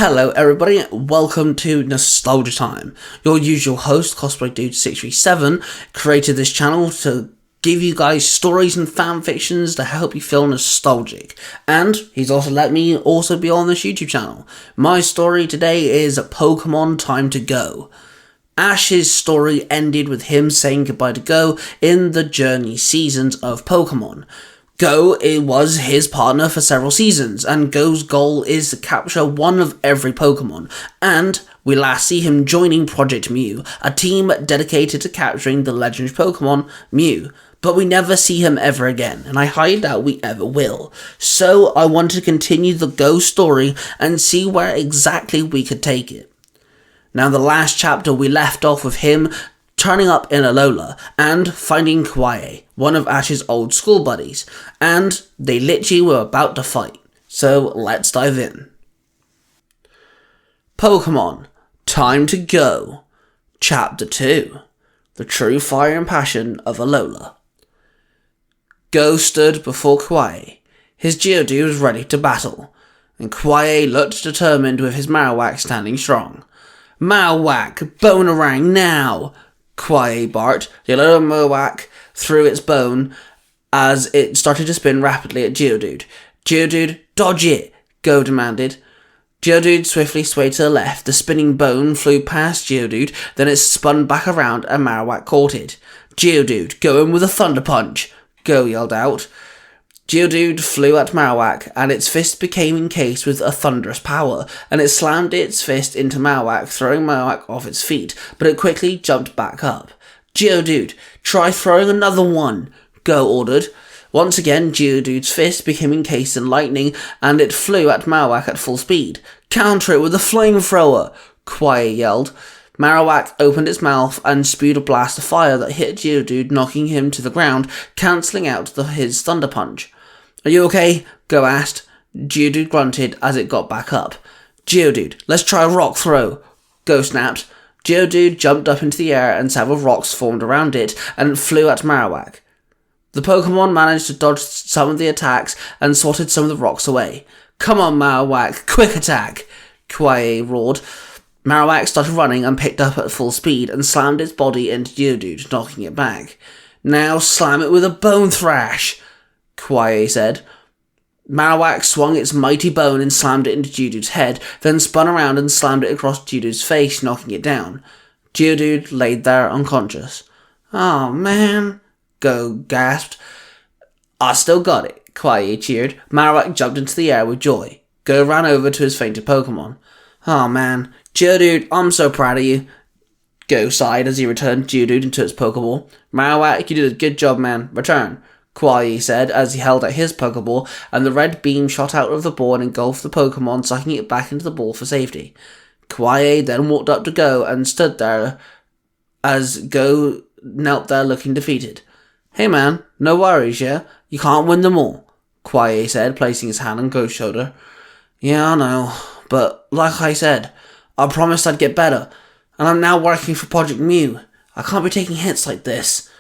Hello everybody, welcome to Nostalgia Time. Your usual host, Cosplay Dude 637, created this channel to give you guys stories and fan fictions to help you feel nostalgic. And he's also let me also be on this YouTube channel. My story today is Pokemon Time to Go. Ash's story ended with him saying goodbye to Go in the Journey seasons of Pokemon. Go was his partner for several seasons, and Go's goal is to capture one of every Pokemon, and we last see him joining Project Mew, a team dedicated to capturing the legendary Pokemon Mew. But we never see him ever again, and I highly doubt we ever will. So I wanted to continue the Go story and see where exactly we could take it. Now, the last chapter we left off with him turning up in Alola and finding Kawaii, one of Ash's old school buddies, and they literally were about to fight. So let's dive in. Pokemon Time to Go, Chapter 2, The True Fire and Passion of Alola. Go stood before Kawaii. His Geodude was ready to battle, and Kawaii looked determined with his Marowak standing strong. Marowak, Bonerang now! Kawaii barked. The Alola Marowak threw its bone as it started to spin rapidly at Geodude. Geodude, dodge it! Go demanded. Geodude swiftly swayed to the left. The spinning bone flew past Geodude, then it spun back around and Marowak caught it. Geodude, go in with a Thunder Punch! Go yelled out. Geodude flew at Marowak, and its fist became encased with a thunderous power, and it slammed its fist into Marowak, throwing Marowak off its feet, but it quickly jumped back up. Geodude, try throwing another one! Go ordered. Once again, Geodude's fist became encased in lightning, and it flew at Marowak at full speed. Counter it with a flamethrower! Kawaii yelled. Marowak opened its mouth and spewed a blast of fire that hit Geodude, knocking him to the ground, cancelling out his Thunder Punch. Are you okay? Go asked. Geodude grunted as it got back up. Geodude, let's try a rock throw. Go snapped. Geodude jumped up into the air and several rocks formed around it and flew at Marowak. The Pokemon managed to dodge some of the attacks and swatted some of the rocks away. Come on, Marowak, quick attack! Kawaii roared. Marowak started running and picked up at full speed and slammed its body into Geodude, knocking it back. Now slam it with a Bone Thrash! Kawaii said. Marowak swung its mighty bone and slammed it into Geodude's head, then spun around and slammed it across Geodude's face, knocking it down. Geodude laid there unconscious. Oh man, Go gasped. I still got it, Kawaii cheered. Marowak jumped into the air with joy. Go ran over to his fainted Pokemon. Oh man, Geodude, I'm so proud of you. Go sighed as he returned Geodude into its Pokeball. Marowak, you did a good job, man. Return. Kawaii said as he held out his Pokeball, and the red beam shot out of the ball and engulfed the Pokemon, sucking it back into the ball for safety. Kawaii then walked up to Go and stood there as Go knelt there looking defeated. Hey man, no worries, yeah? You can't win them all, Kawaii said, placing his hand on Go's shoulder. Yeah, I know, but like I said, I promised I'd get better, and I'm now working for Project Mew. I can't be taking hits like this.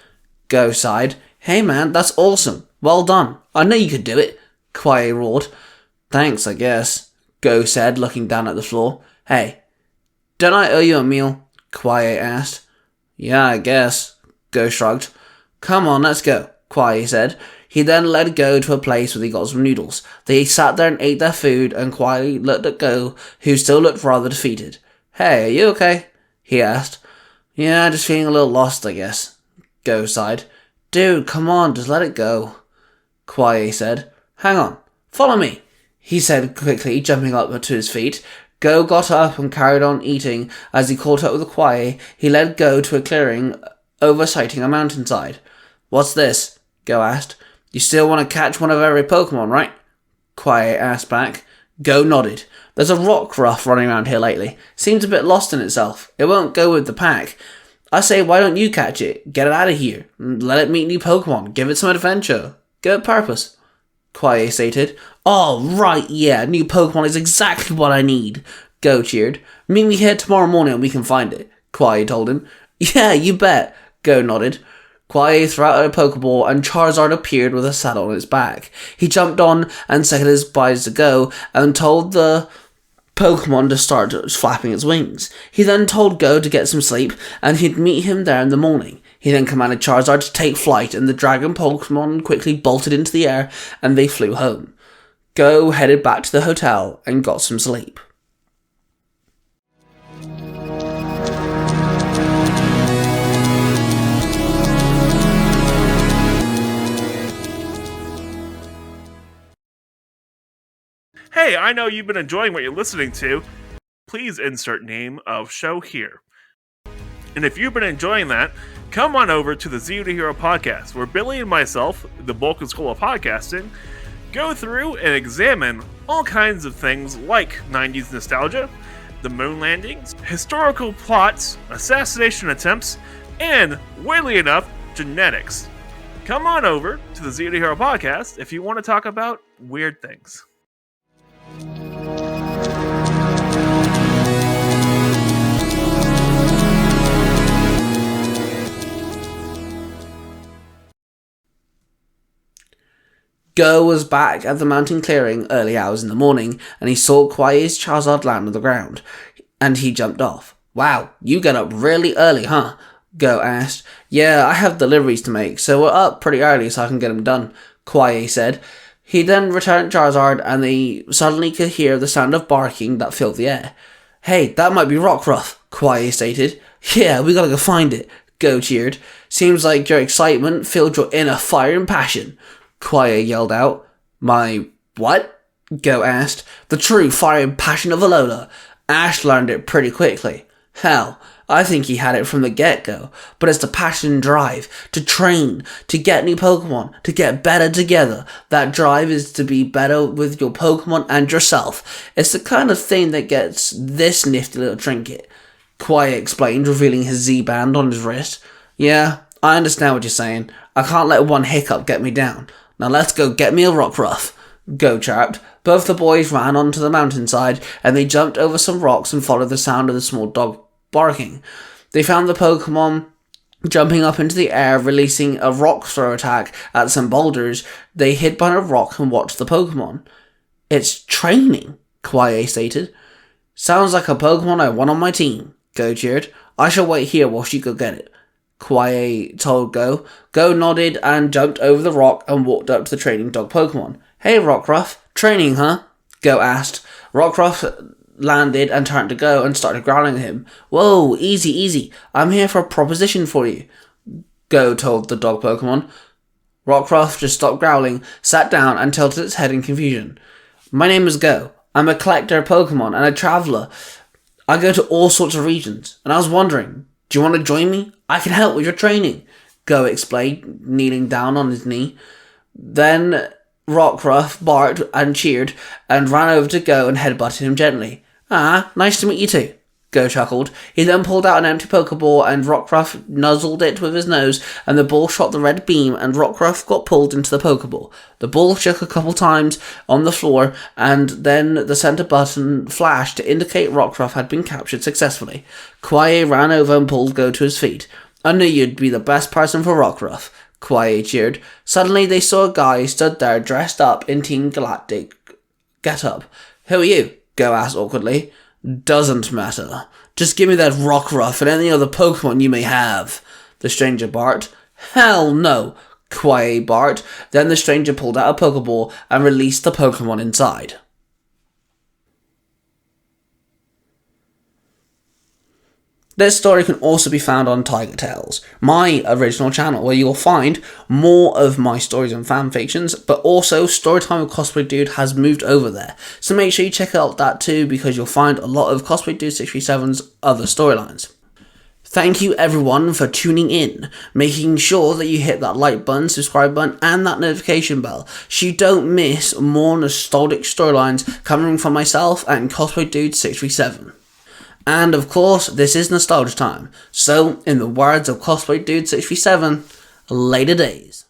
Go sighed. Hey man, that's awesome. Well done. I know you could do it, Kawaii roared. Thanks, I guess, Go said, looking down at the floor. Hey, don't I owe you a meal? Kawaii asked. Yeah, I guess, Go shrugged. Come on, let's go, Kawaii said. He then led Go to a place where they got some noodles. They sat there and ate their food, and Kawaii looked at Go, who still looked rather defeated. Hey, are you okay? He asked. Yeah, just feeling a little lost, I guess, Go sighed. Dude, come on, just let it go, Kawaii said. Hang on, follow me, he said quickly, jumping up to his feet. Go got up and carried on eating. As he caught up with Kawaii, he led Go to a clearing oversighting a mountainside. What's this? Go asked. You still want to catch one of every Pokemon, right? Kawaii asked back. Go nodded. There's a rock ruff running around here lately. Seems a bit lost in itself. It won't go with the pack. I say, why don't you catch it? Get it out of here. Let it meet new Pokemon. Give it some adventure. Good purpose, Kawaii stated. Oh, right, yeah. New Pokemon is exactly what I need, Go cheered. Meet me here tomorrow morning and we can find it, Kawaii told him. Yeah, you bet, Go nodded. Kawaii threw out a Pokeball and Charizard appeared with a saddle on its back. He jumped on and said his byes to Go and told the Pokemon to start flapping its wings. He then told Go to get some sleep, and he'd meet him there in the morning. He then commanded Charizard to take flight, and the dragon Pokemon quickly bolted into the air, and they flew home. Go headed back to the hotel and got some sleep. Hey, I know you've been enjoying what you're listening to. Please insert name of show here. And if you've been enjoying that, come on over to the Zero to Hero podcast, where Billy and myself, the Bulk and School of Podcasting, go through and examine all kinds of things like 90s nostalgia, the moon landings, historical plots, assassination attempts, and, weirdly enough, genetics. Come on over to the Zero to Hero podcast if you want to talk about weird things. Go was back at the mountain clearing early hours in the morning, and he saw Quai's Charizard land on the ground, and he jumped off. "Wow, you get up really early, huh?" Go asked. "Yeah, I have deliveries to make, so we're up pretty early so I can get them done," Quai said. He then returned Charizard, and they suddenly could hear the sound of barking that filled the air. "Hey, that might be Rockruff," Quai stated. "Yeah, we gotta go find it," Go cheered. "Seems like your excitement filled your inner fire and passion," Quai yelled out. "My what?" Go asked. "The true fire and passion of Alola. Ash learned it pretty quickly. Hell, I think he had it from the get-go, but it's the passion and drive, to train, to get new Pokemon, to get better together. That drive is to be better with your Pokemon and yourself. It's the kind of thing that gets this nifty little trinket," Quai explained, revealing his Z-band on his wrist. "Yeah, I understand what you're saying. I can't let one hiccup get me down. Now let's go get me a Rockruff," Go chirped. Both the boys ran onto the mountainside, and they jumped over some rocks and followed the sound of the small dog barking. They found the Pokemon jumping up into the air, releasing a rock throw attack at some boulders. They hid behind a rock and watched the Pokemon. "It's training," Quai stated. "Sounds like a Pokemon I want on my team," Go cheered. "I shall wait here while she go get it," Quai told Go. Go nodded and jumped over the rock and walked up to the training dog Pokemon. "Hey, Rockruff, training, huh?" Go asked. Rockruff landed and turned to Go and started growling at him. "Whoa, easy. I'm here for a proposition for you," Go told the dog Pokemon. Rockruff just stopped growling, sat down, and tilted its head in confusion. "My name is Go. I'm a collector of Pokemon and a traveller. I go to all sorts of regions, and I was wondering, do you want to join me? I can help with your training," Go explained, kneeling down on his knee. Then Rockruff barked and cheered and ran over to Go and headbutted him gently. "Ah, nice to meet you too," Go chuckled. He then pulled out an empty Pokeball and Rockruff nuzzled it with his nose, and the ball shot the red beam and Rockruff got pulled into the Pokeball. The ball shook a couple times on the floor, and then the center button flashed to indicate Rockruff had been captured successfully. Quai ran over and pulled Go to his feet. "I knew you'd be the best person for Rockruff," Quai cheered. Suddenly they saw a guy stood there dressed up in Team Galactic get-up. "Who are you?" Go asked awkwardly. "Doesn't matter. Just give me that Rockruff and any other Pokemon you may have," the stranger barked. "Hell no," Quai barked. Then the stranger pulled out a Pokeball and released the Pokemon inside. This story can also be found on Tiger Tales, my original channel, where you'll find more of my stories and fanfictions, but also Storytime with Cosplay Dude has moved over there. So make sure you check out that too, because you'll find a lot of Cosplay Dude 637's other storylines. Thank you everyone for tuning in, making sure that you hit that like button, subscribe button, and that notification bell, so you don't miss more nostalgic storylines coming from myself and Cosplay Dude 637. And of course, this is nostalgia time, so in the words of Cosplay Dude 637, later days.